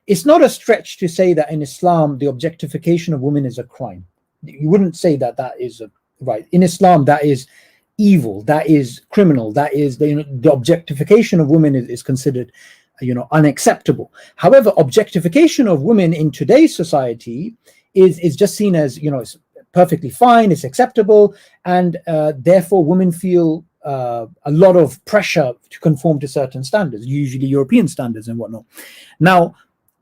it's not a stretch to say that in Islam, the objectification of women is a crime. You wouldn't say that is right. In Islam, that is evil, that is criminal, that is the objectification of women is considered unacceptable. However, objectification of women in today's society is just seen as it's perfectly fine, it's acceptable, and therefore women feel a lot of pressure to conform to certain standards, usually European standards and whatnot. Now,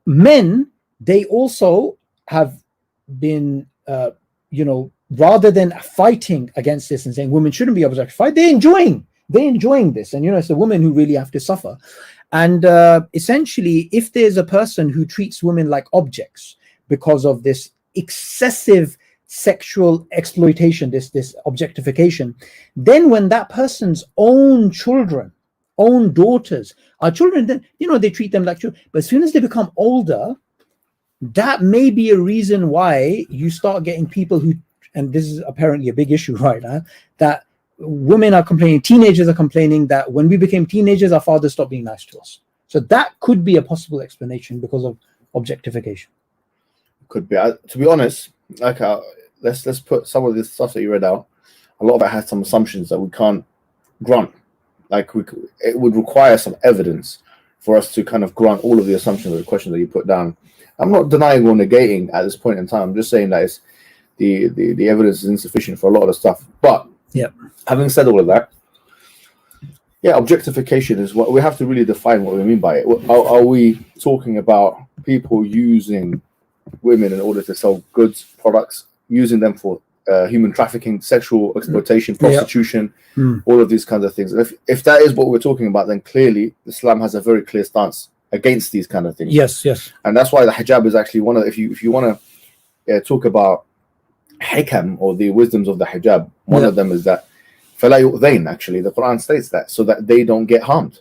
men, they also have been rather than fighting against this and saying women shouldn't be objectified, they're enjoying this, and it's the women who really have to suffer. And essentially, if there's a person who treats women like objects because of this excessive sexual exploitation, this objectification, then when that person's own children, own daughters are children, then they treat them like children. But as soon as they become older, that may be a reason why you start getting people who, and this is apparently a big issue right now, that women are complaining, teenagers are complaining that when we became teenagers, our fathers stopped being nice to us. So that could be a possible explanation because of objectification. Could be. To be honest, like let's put some of this stuff that you read out. A lot of it has some assumptions that we can't grant. Like it would require some evidence for us to kind of grant all of the assumptions of the question that you put down. I'm not denying or negating at this point in time. I'm just saying that it's the evidence is insufficient for a lot of the stuff. But yeah, having said all of that, yeah, objectification is what we have to really define what we mean by it. Are we talking about people using women in order to sell goods, products, using them for human trafficking, sexual exploitation, prostitution, all of these kinds of things? If that is what we're talking about, then clearly Islam has a very clear stance against these kind of things. Yes. And that's why the hijab is actually one of the, if you want to talk about hikam or the wisdoms of the hijab, one of them is that فَلَا يُؤْذَيْنَ, actually the Quran states that, so that they don't get harmed.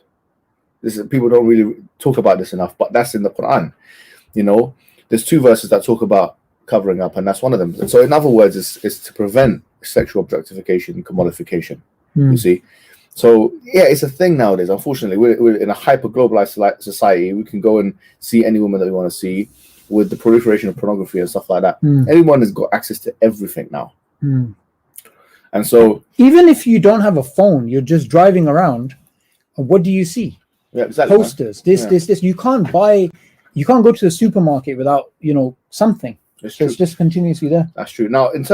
People don't really talk about this enough, but that's in the Quran. There's 2 verses that talk about covering up, and that's one of them. And so in other words, it's to prevent sexual objectification and commodification. You see, so yeah, it's a thing nowadays. Unfortunately, we're in a hyper globalized society. We can go and see any woman that we want to see. With the proliferation of pornography and stuff like that, everyone has got access to everything now. And so even if you don't have a phone, you're just driving around, what do you see? Yeah, exactly. Posters, this. You can't go to the supermarket without something. It's just continuously there. That's true. Now, in terms